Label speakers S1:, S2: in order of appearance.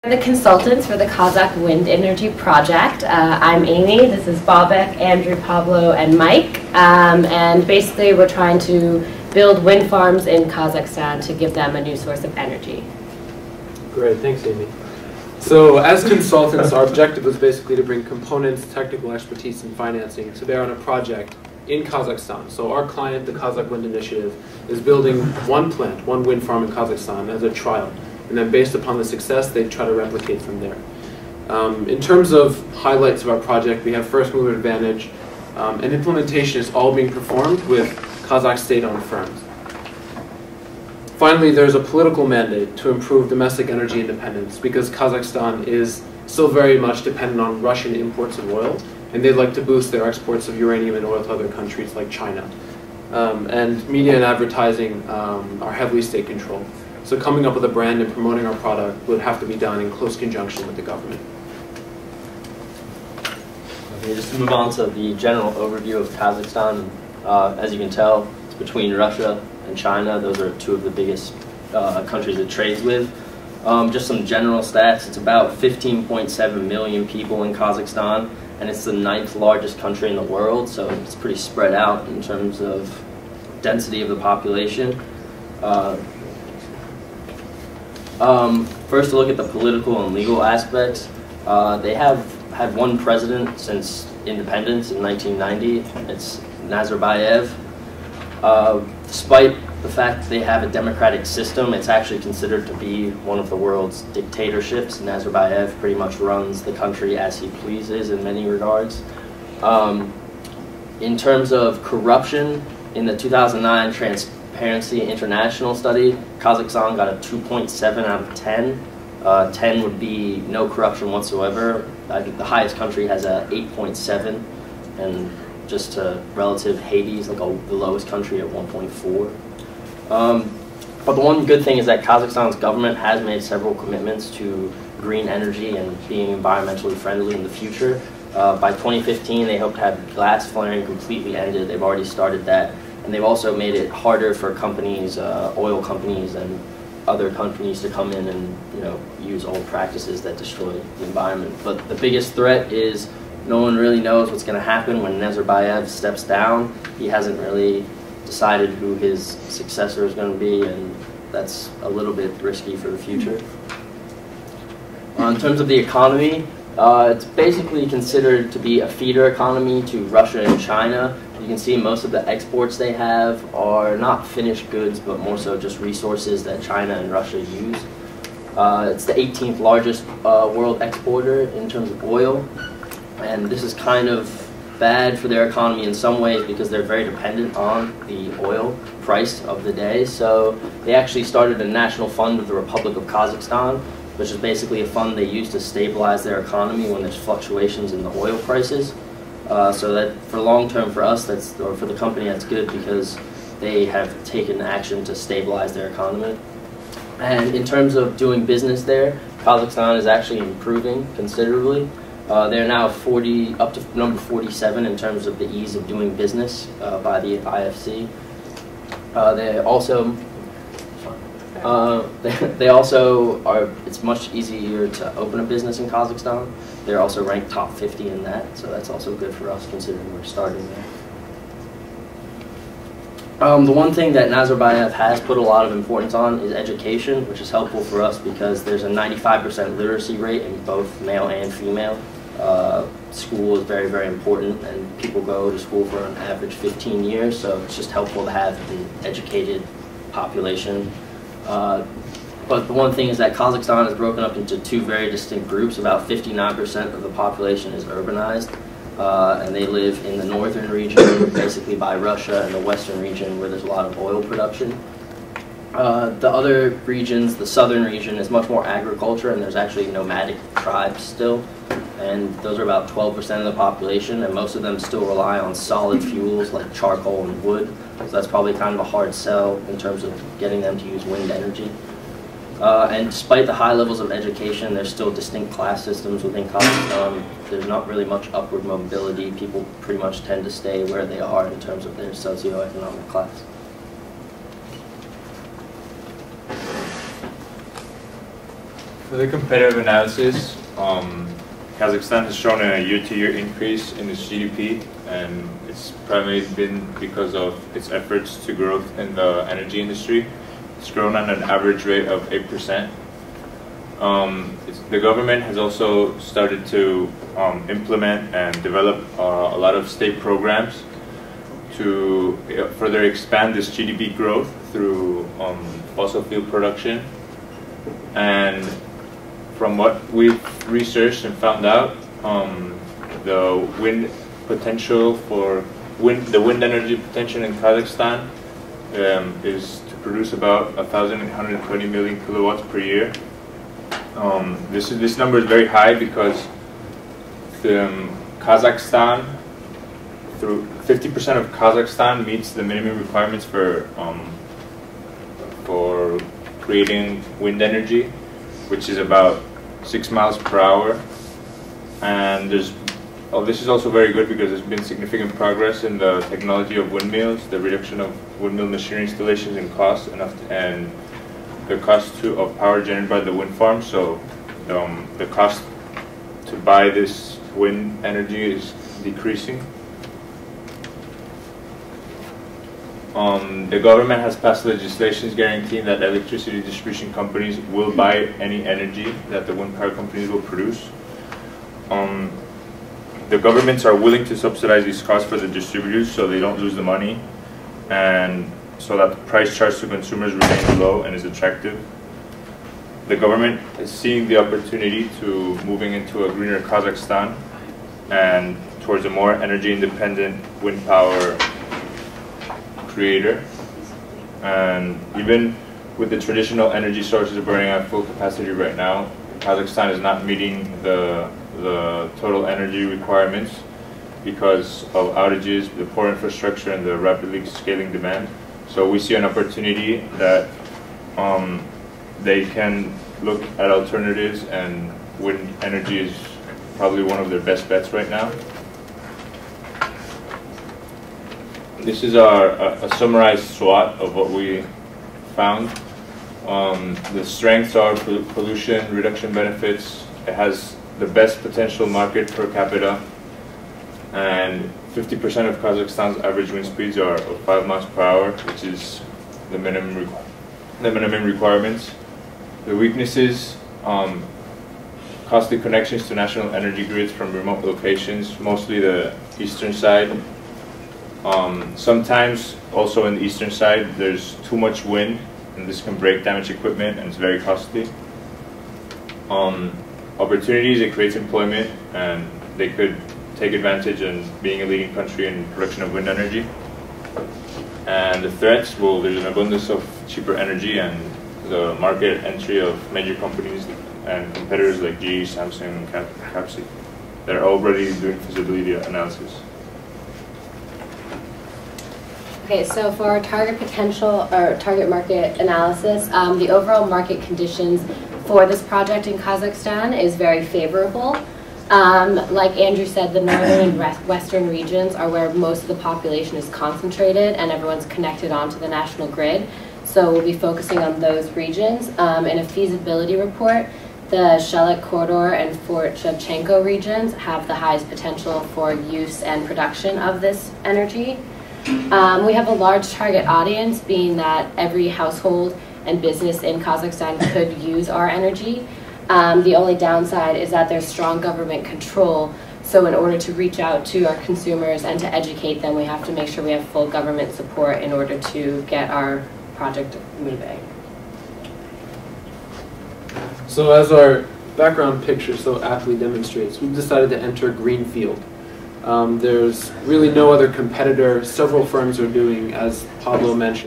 S1: The consultants for the Kazakh wind energy project. I'm Amy, this is Bobek, Andrew, Pablo, and Mike. And basically we're trying to build wind farms in Kazakhstan to give them a new source of energy.
S2: Great, thanks Amy. So as consultants, our objective was basically to bring components, technical expertise, and financing to bear on a project in Kazakhstan. So our client, the Kazakh Wind Initiative, is building one plant, one wind farm in Kazakhstan as a trial. And then based upon the success, they try to replicate from there. In terms of highlights of our project, we have first mover advantage, and implementation is all being performed with Kazakh state-owned firms. Finally, there's a political mandate to improve domestic energy independence because Kazakhstan is still very much dependent on Russian imports of oil, and they'd like to boost their exports of uranium and oil to other countries like China. And media and advertising are heavily state-controlled. So coming up with a brand and promoting our product would have to be done in close conjunction with the government.
S3: Okay, just to move on to the general overview of Kazakhstan, as you can tell, it's between Russia and China. Those are two of the biggest countries it trades with. Just some general stats, it's about 15.7 million people in Kazakhstan, and it's the 9th largest country in the world, so it's pretty spread out in terms of density of the population. First, to look at the political and legal aspects. They have had one president since independence in 1990. It's Nazarbayev. Despite the fact that they have a democratic system, it's actually considered to be one of the world's dictatorships. Nazarbayev pretty much runs the country as he pleases in many regards. In terms of corruption, in the 2009 Transparency International study, Kazakhstan got a 2.7 out of 10. 10 would be no corruption whatsoever. I think the highest country has a 8.7, and just relative Hades, like the lowest country at 1.4. But the one good thing is that Kazakhstan's government has made several commitments to green energy and being environmentally friendly in the future. By 2015, they hope to have glass flaring completely ended. They've already started that. And they've also made it harder for companies, oil companies and other companies to come in and use old practices that destroy the environment. But the biggest threat is no one really knows what's going to happen when Nazarbayev steps down. He hasn't really decided who his successor is going to be, and that's a little bit risky for the future. In terms of the economy, it's basically considered to be a feeder economy to Russia and China. You can see most of the exports they have are not finished goods, but more so just resources that China and Russia use. It's the 18th largest world exporter in terms of oil, and this is kind of bad for their economy in some ways because they're very dependent on the oil price of the day. So they actually started a national fund of the Republic of Kazakhstan, which is basically a fund they use to stabilize their economy when there's fluctuations in the oil prices. So that for long term for us, or for the company, that's good because they have taken action to stabilize their economy. And in terms of doing business there, Kazakhstan is actually improving considerably. They're now up to number 47 in terms of the ease of doing business by the IFC. They also are, it's much easier to open a business in Kazakhstan. They're also ranked top 50 in that, so that's also good for us considering we're starting there. The one thing that Nazarbayev has put a lot of importance on is education, which is helpful for us because there's a 95% literacy rate in both male and female. School is very, very important, and people go to school for an average 15 years, so it's just helpful to have an educated population. But the one thing is that Kazakhstan is broken up into two very distinct groups. About 59% of the population is urbanized, and they live in the northern region, basically by Russia, and the western region where there's a lot of oil production. The other regions, the southern region, is much more agriculture, and there's actually nomadic tribes still, and those are about 12% of the population, and most of them still rely on solid fuels like charcoal and wood, so that's probably kind of a hard sell in terms of getting them to use wind energy. And despite the high levels of education, there's still distinct class systems within Kazakhstan. There's not really much upward mobility. People pretty much tend to stay where they are in terms of their socioeconomic class.
S4: For the competitive analysis, Kazakhstan has shown a year-to-year increase in its GDP, and it's primarily been because of its efforts to growth in the energy industry. It's grown at an average rate of 8%. The government has also started to implement and develop a lot of state programs to further expand this GDP growth through fossil fuel production. And from what we've researched and found out, the wind potential for the wind energy potential in Kazakhstan is to produce about 1,820 million kilowatts per year. This number is very high because Kazakhstan, through 50% of Kazakhstan meets the minimum requirements for creating wind energy, which is about 6 miles per hour. And this is also very good because there's been significant progress in the technology of windmills, the reduction of windmill machinery installations and costs, and the cost of power generated by the wind farm. So the cost to buy this wind energy is decreasing. The government has passed legislation guaranteeing that electricity distribution companies will buy any energy that the wind power companies will produce. The governments are willing to subsidize these costs for the distributors so they don't lose the money, and so that the price charged to consumers remains low and is attractive. The government is seeing the opportunity to moving into a greener Kazakhstan and towards a more energy independent wind power creator. And even with the traditional energy sources burning at full capacity right now, Kazakhstan is not meeting the total energy requirements because of outages, the poor infrastructure, and the rapidly scaling demand. So we see an opportunity that they can look at alternatives, and wind energy is probably one of their best bets right now. This is a summarized SWOT of what we found. The strengths are pollution reduction benefits. It has the best potential market per capita, and 50% of Kazakhstan's average wind speeds are 5 miles per hour, which is the minimum requirements. The weaknesses, costly connections to national energy grids from remote locations, mostly the eastern side. Sometimes also in the eastern side there's too much wind, and this can break damaged equipment, and it's very costly. Opportunities, it creates employment, and they could take advantage in being a leading country in production of wind energy. And the threats, well, there's an abundance of cheaper energy and the market entry of major companies and competitors like GE, Samsung, and Capsi that are already doing feasibility analysis.
S1: Okay, so for our target potential or target market analysis, the overall market conditions for this project in Kazakhstan is very favorable. Like Andrew said, the northern and western regions are where most of the population is concentrated and everyone's connected onto the national grid. So we'll be focusing on those regions. In a feasibility report, the Shelek Corridor and Fort Shevchenko regions have the highest potential for use and production of this energy. We have a large target audience, being that every household and business in Kazakhstan could use our energy. The only downside is that there's strong government control, so in order to reach out to our consumers and to educate them, we have to make sure we have full government support in order to get our project moving.
S2: So as our background picture so aptly demonstrates, we've decided to enter a green field. There's really no other competitor. Several firms are doing, as Pablo mentioned,